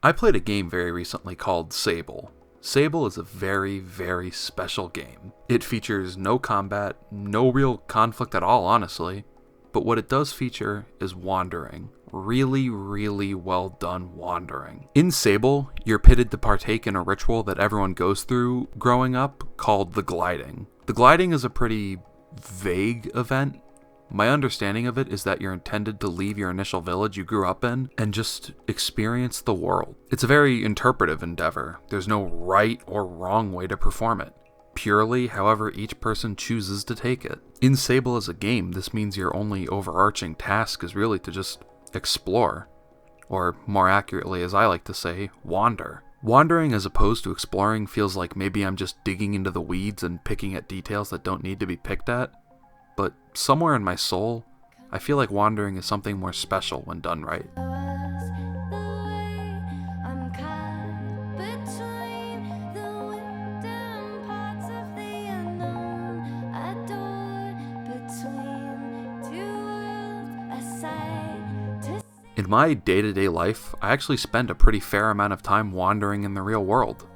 I played a game very recently called Sable. Sable is a very, very special game. It features no combat, no real conflict at all, honestly, but what it does feature is wandering. Really, really well done wandering. In Sable, you're pitted to partake in a ritual that everyone goes through growing up called the gliding. The gliding is a pretty vague event. My understanding of it is that you're intended to leave your initial village you grew up in and just experience the world. It's a very interpretive endeavor. There's no right or wrong way to perform it. Purely however each person chooses to take it. In Sable as a game, this means your only overarching task is really to just explore, or more accurately, as I like to say, wander. Wandering as opposed to exploring feels like maybe I'm just digging into the weeds and picking at details that don't need to be picked at, but somewhere in my soul, I feel like wandering is something more special when done right. In my day-to-day life, I actually spend a pretty fair amount of time wandering in the real world.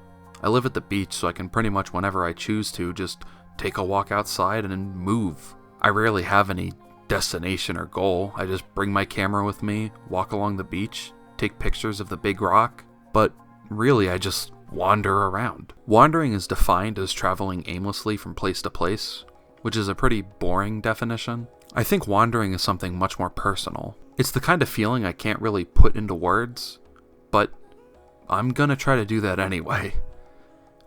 I live at the beach, so I can pretty much whenever I choose to just take a walk outside and move. I rarely have any destination or goal. I just bring my camera with me, walk along the beach, take pictures of the big rock, but really I just wander around. Wandering is defined as traveling aimlessly from place to place, which is a pretty boring definition. I think wandering is something much more personal. It's the kind of feeling I can't really put into words, but I'm gonna try to do that anyway.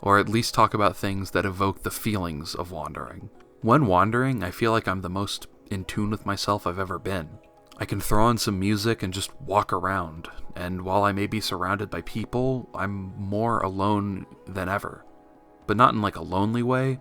Or at least talk about things that evoke the feelings of wandering. When wandering, I feel like I'm the most in tune with myself I've ever been. I can throw on some music and just walk around, and while I may be surrounded by people, I'm more alone than ever. But not in like a lonely way,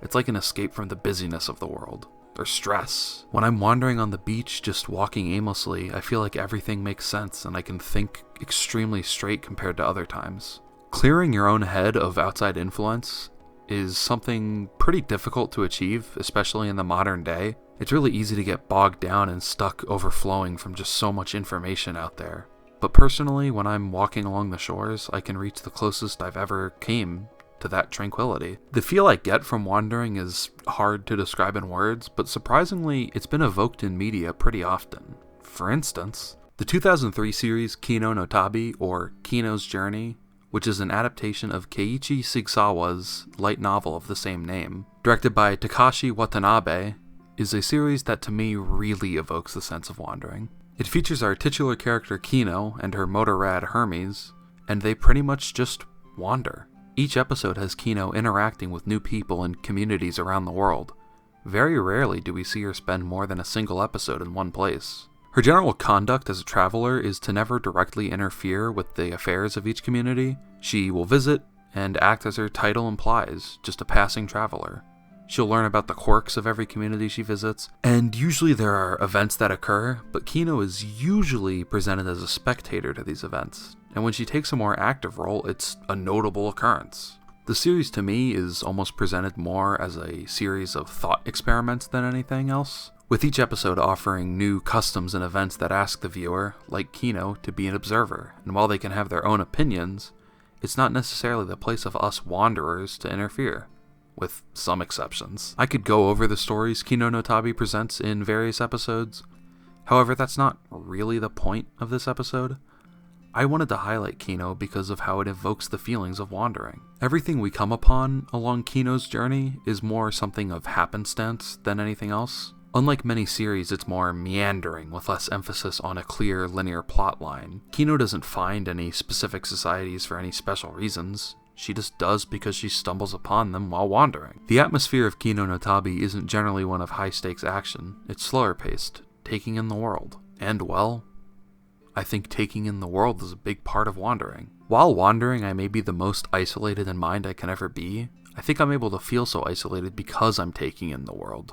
it's like an escape from the busyness of the world. Or stress. When I'm wandering on the beach, just walking aimlessly, I feel like everything makes sense and I can think extremely straight compared to other times. Clearing your own head of outside influence is something pretty difficult to achieve, especially in the modern day. It's really easy to get bogged down and stuck overflowing from just so much information out there. But personally, when I'm walking along the shores, I can reach the closest I've ever came to that tranquility. The feel I get from wandering is hard to describe in words, but surprisingly, it's been evoked in media pretty often. For instance, the 2003 series Kino Notabi, or Kino's Journey, which is an adaptation of Keiichi Sigsawa's light novel of the same name, directed by Takashi Watanabe, is a series that to me really evokes the sense of wandering. It features our titular character Kino and her motor rad Hermes, and they pretty much just wander. Each episode has Kino interacting with new people and communities around the world. Very rarely do we see her spend more than a single episode in one place. Her general conduct as a traveler is to never directly interfere with the affairs of each community. She will visit and act as her title implies, just a passing traveler. She'll learn about the quirks of every community she visits, and usually there are events that occur, but Kino is usually presented as a spectator to these events, and when she takes a more active role, it's a notable occurrence. The series to me is almost presented more as a series of thought experiments than anything else, with each episode offering new customs and events that ask the viewer, like Kino, to be an observer, and while they can have their own opinions, it's not necessarily the place of us wanderers to interfere. With some exceptions. I could go over the stories Kino Notabi presents in various episodes, however that's not really the point of this episode. I wanted to highlight Kino because of how it evokes the feelings of wandering. Everything we come upon along Kino's journey is more something of happenstance than anything else. Unlike many series, it's more meandering with less emphasis on a clear linear plotline. Kino doesn't find any specific societies for any special reasons. She just does because she stumbles upon them while wandering. The atmosphere of Kino Notabi isn't generally one of high-stakes action. It's slower-paced, taking in the world. And, well, I think taking in the world is a big part of wandering. While wandering, I may be the most isolated in mind I can ever be. I think I'm able to feel so isolated because I'm taking in the world.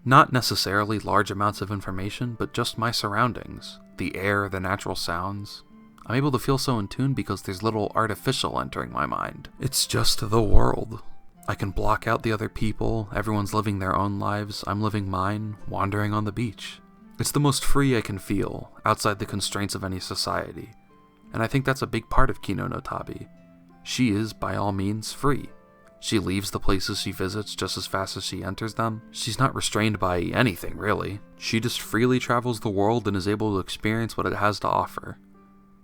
Not necessarily large amounts of information, but just my surroundings. The air, the natural sounds. I'm able to feel so in tune because there's little artificial entering my mind. It's just the world. I can block out the other people, everyone's living their own lives, I'm living mine, wandering on the beach. It's the most free I can feel, outside the constraints of any society. and I think that's a big part of Kino Notabi. She is, by all means, free. She leaves the places she visits just as fast as she enters them. She's not restrained by anything, really. She just freely travels the world and is able to experience what it has to offer.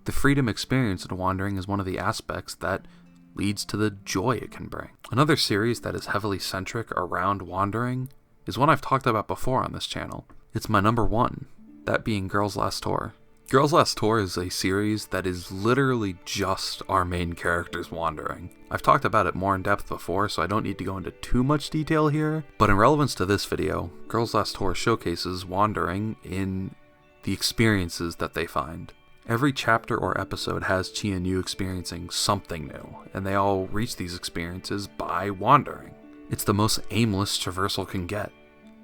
The freedom experienced in wandering is one of the aspects that leads to the joy it can bring. Another series that is heavily centric around wandering is one I've talked about before on this channel. It's my number one, that being Girls Last Tour. Girls Last Tour is a series that is literally just our main characters wandering. I've talked about it more in depth before, so I don't need to go into too much detail here, but in relevance to this video, Girls Last Tour showcases wandering in the experiences that they find. Every chapter or episode has Chi and Yu experiencing something new, and they all reach these experiences by wandering. It's the most aimless traversal can get,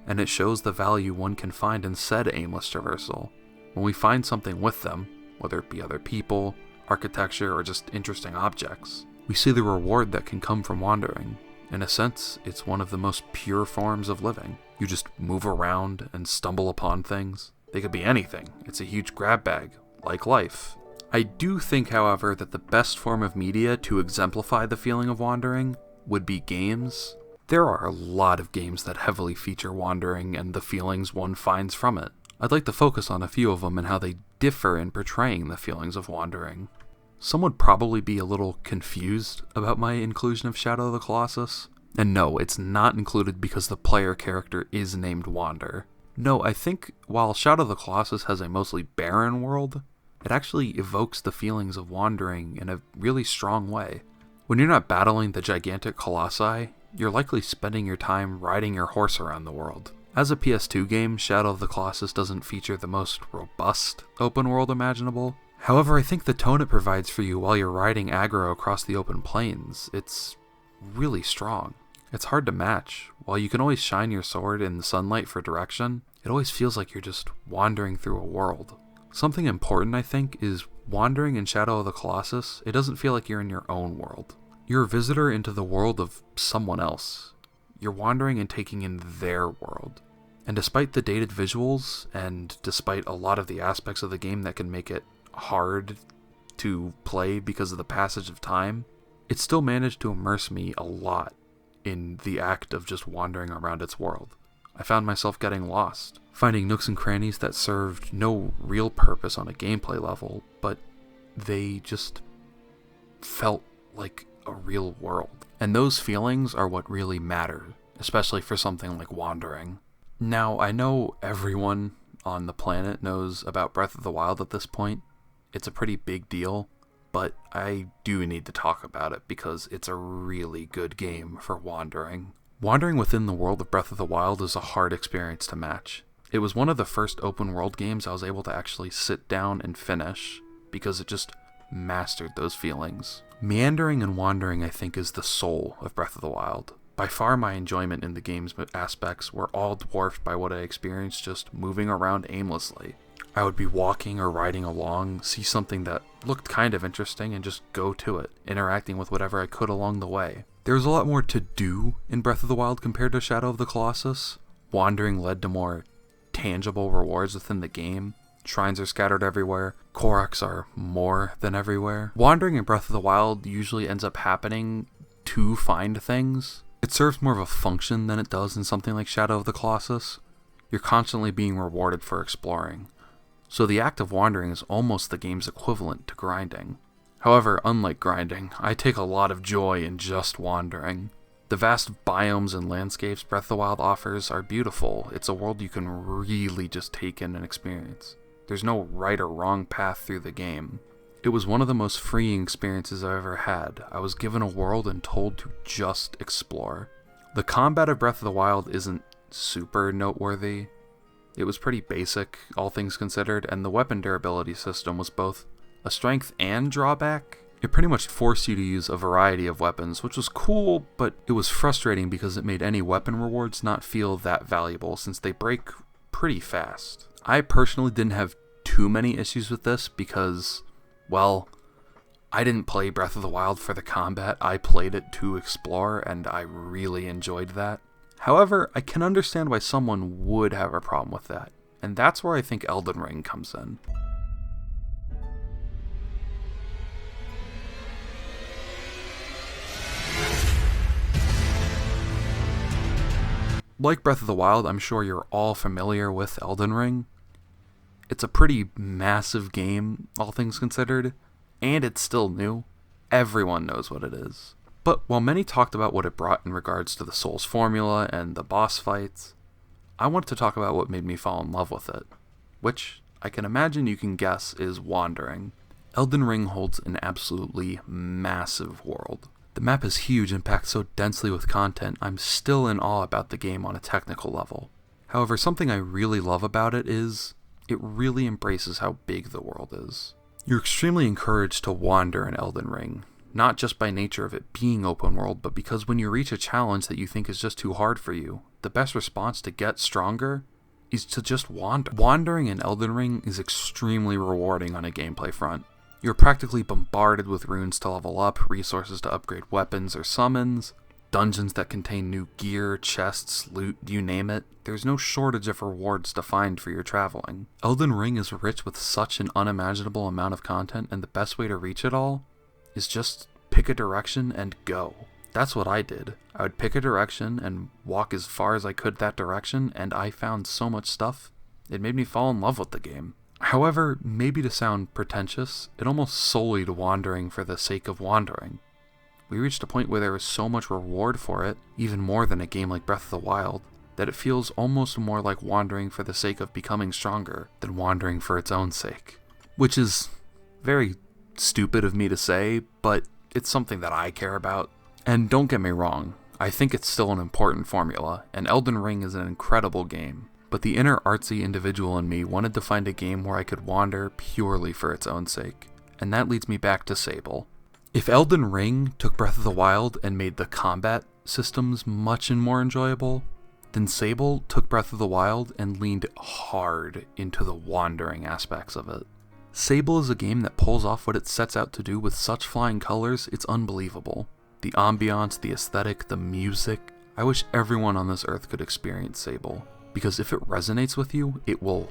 and it shows the value one can find in said aimless traversal. When we find something with them, whether it be other people, architecture, or just interesting objects, we see the reward that can come from wandering. In a sense, it's one of the most pure forms of living. You just move around and stumble upon things. They could be anything. It's a huge grab bag, like life. I do think, however, that the best form of media to exemplify the feeling of wandering would be games. There are a lot of games that heavily feature wandering and the feelings one finds from it. I'd like to focus on a few of them and how they differ in portraying the feelings of wandering. Some would probably be a little confused about my inclusion of Shadow of the Colossus. And no, it's not included because the player character is named Wander. No, I think while Shadow of the Colossus has a mostly barren world, it actually evokes the feelings of wandering in a really strong way. When you're not battling the gigantic colossi, you're likely spending your time riding your horse around the world. As a PS2 game, Shadow of the Colossus doesn't feature the most robust open world imaginable. However, I think the tone it provides for you while you're riding aggro across the open plains, it's really strong. It's hard to match. While you can always shine your sword in the sunlight for direction, it always feels like you're just wandering through a world. Something important, I think, is wandering in Shadow of the Colossus, it doesn't feel like you're in your own world. You're a visitor into the world of someone else. You're wandering and taking in their world. And despite the dated visuals, and despite a lot of the aspects of the game that can make it hard to play because of the passage of time, it still managed to immerse me a lot in the act of just wandering around its world. I found myself getting lost, finding nooks and crannies that served no real purpose on a gameplay level, but they just felt like a real world. And those feelings are what really matter, especially for something like wandering. Now, I know everyone on the planet knows about Breath of the Wild at this point. It's a pretty big deal, but I do need to talk about it because it's a really good game for wandering. Wandering within the world of Breath of the Wild is a hard experience to match. It was one of the first open world games I was able to actually sit down and finish because it just mastered those feelings. Meandering and wandering, I think, is the soul of Breath of the Wild. By far, my enjoyment in the game's aspects were all dwarfed by what I experienced just moving around aimlessly. I would be walking or riding along, see something that looked kind of interesting, and just go to it, interacting with whatever I could along the way. There was a lot more to do in Breath of the Wild compared to Shadow of the Colossus. Wandering led to more tangible rewards within the game. Shrines are scattered everywhere. Koroks are more than everywhere. Wandering in Breath of the Wild usually ends up happening to find things. It serves more of a function than it does in something like Shadow of the Colossus. You're constantly being rewarded for exploring. So the act of wandering is almost the game's equivalent to grinding. However, unlike grinding, I take a lot of joy in just wandering. The vast biomes and landscapes Breath of the Wild offers are beautiful. It's a world you can really just take in and experience. There's no right or wrong path through the game. It was one of the most freeing experiences I've ever had. I was given a world and told to just explore. The combat of Breath of the Wild isn't super noteworthy. It was pretty basic, all things considered, and the weapon durability system was both a strength and drawback. It pretty much forced you to use a variety of weapons, which was cool, but it was frustrating because it made any weapon rewards not feel that valuable since they break pretty fast. I personally didn't have too many issues with this because, well, I didn't play Breath of the Wild for the combat, I played it to explore, and I really enjoyed that. However, I can understand why someone would have a problem with that, and that's where I think Elden Ring comes in. Like Breath of the Wild, I'm sure you're all familiar with Elden Ring. It's a pretty massive game, all things considered, and it's still new. Everyone knows what it is. But while many talked about what it brought in regards to the Souls formula and the boss fights, I wanted to talk about what made me fall in love with it, which I can imagine you can guess is wandering. Elden Ring holds an absolutely massive world. The map is huge and packed so densely with content, I'm still in awe about the game on a technical level. However, something I really love about it is, it really embraces how big the world is. You're extremely encouraged to wander in Elden Ring, not just by nature of it being open world, but because when you reach a challenge that you think is just too hard for you, the best response to get stronger is to just wander. Wandering in Elden Ring is extremely rewarding on a gameplay front. You're practically bombarded with runes to level up, resources to upgrade weapons or summons, dungeons that contain new gear, chests, loot, you name it. There's no shortage of rewards to find for your traveling. Elden Ring is rich with such an unimaginable amount of content, and the best way to reach it all is just pick a direction and go. That's what I did. I would pick a direction and walk as far as I could that direction, and I found so much stuff, it made me fall in love with the game. However, maybe to sound pretentious, it almost sullied wandering for the sake of wandering. We reached a point where there was so much reward for it, even more than a game like Breath of the Wild, that it feels almost more like wandering for the sake of becoming stronger than wandering for its own sake. Which is very stupid of me to say, but it's something that I care about. And don't get me wrong, I think it's still an important formula, and Elden Ring is an incredible game. But the inner artsy individual in me wanted to find a game where I could wander purely for its own sake. And that leads me back to Sable. If Elden Ring took Breath of the Wild and made the combat systems much more enjoyable, then Sable took Breath of the Wild and leaned hard into the wandering aspects of it. Sable is a game that pulls off what it sets out to do with such flying colors, it's unbelievable. The ambiance, the aesthetic, the music. I wish everyone on this earth could experience Sable. Because if it resonates with you, it will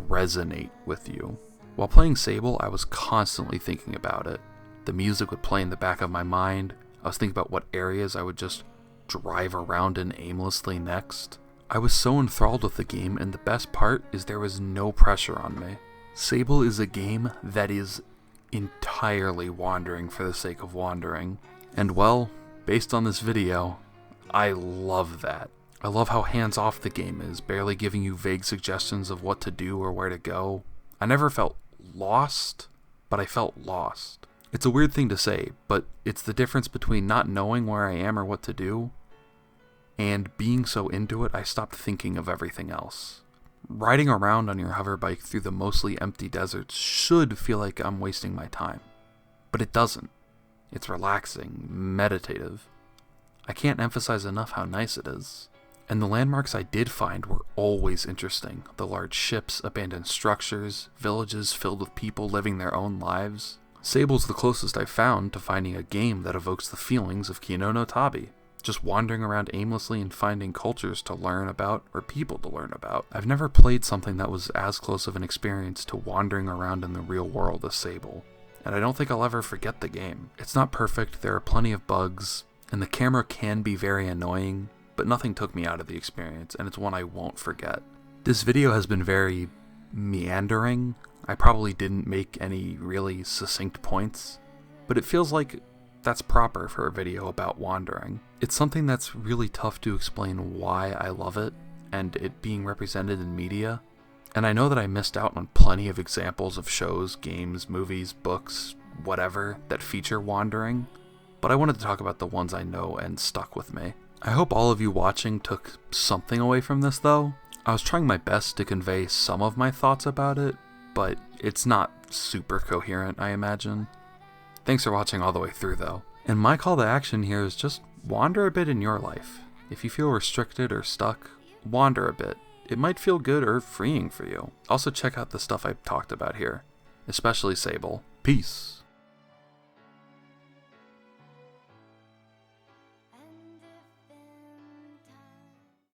resonate with you. While playing Sable, I was constantly thinking about it. The music would play in the back of my mind. I was thinking about what areas I would just drive around in aimlessly next. I was so enthralled with the game, and the best part is there was no pressure on me. Sable is a game that is entirely wandering for the sake of wandering. And well, based on this video, I love that. I love how hands-off the game is, barely giving you vague suggestions of what to do or where to go. I never felt lost, but I felt lost. It's a weird thing to say, but it's the difference between not knowing where I am or what to do, and being so into it I stopped thinking of everything else. Riding around on your hover bike through the mostly empty deserts should feel like I'm wasting my time, but it doesn't. It's relaxing, meditative. I can't emphasize enough how nice it is. And the landmarks I did find were always interesting. The large ships, abandoned structures, villages filled with people living their own lives. Sable's the closest I've found to finding a game that evokes the feelings of Kino Notabi. Just wandering around aimlessly and finding cultures to learn about or people to learn about. I've never played something that was as close of an experience to wandering around in the real world as Sable. And I don't think I'll ever forget the game. It's not perfect, there are plenty of bugs, and the camera can be very annoying, but nothing took me out of the experience, and it's one I won't forget. This video has been very meandering. I probably didn't make any really succinct points, but it feels like that's proper for a video about wandering. It's something that's really tough to explain why I love it, and it being represented in media. And I know that I missed out on plenty of examples of shows, games, movies, books, whatever, that feature wandering, but I wanted to talk about the ones I know and stuck with me. I hope all of you watching took something away from this though. I was trying my best to convey some of my thoughts about it, but it's not super coherent, I imagine. Thanks for watching all the way through though. And my call to action here is just wander a bit in your life. If you feel restricted or stuck, wander a bit. It might feel good or freeing for you. Also check out the stuff I've talked about here, especially Sable. Peace.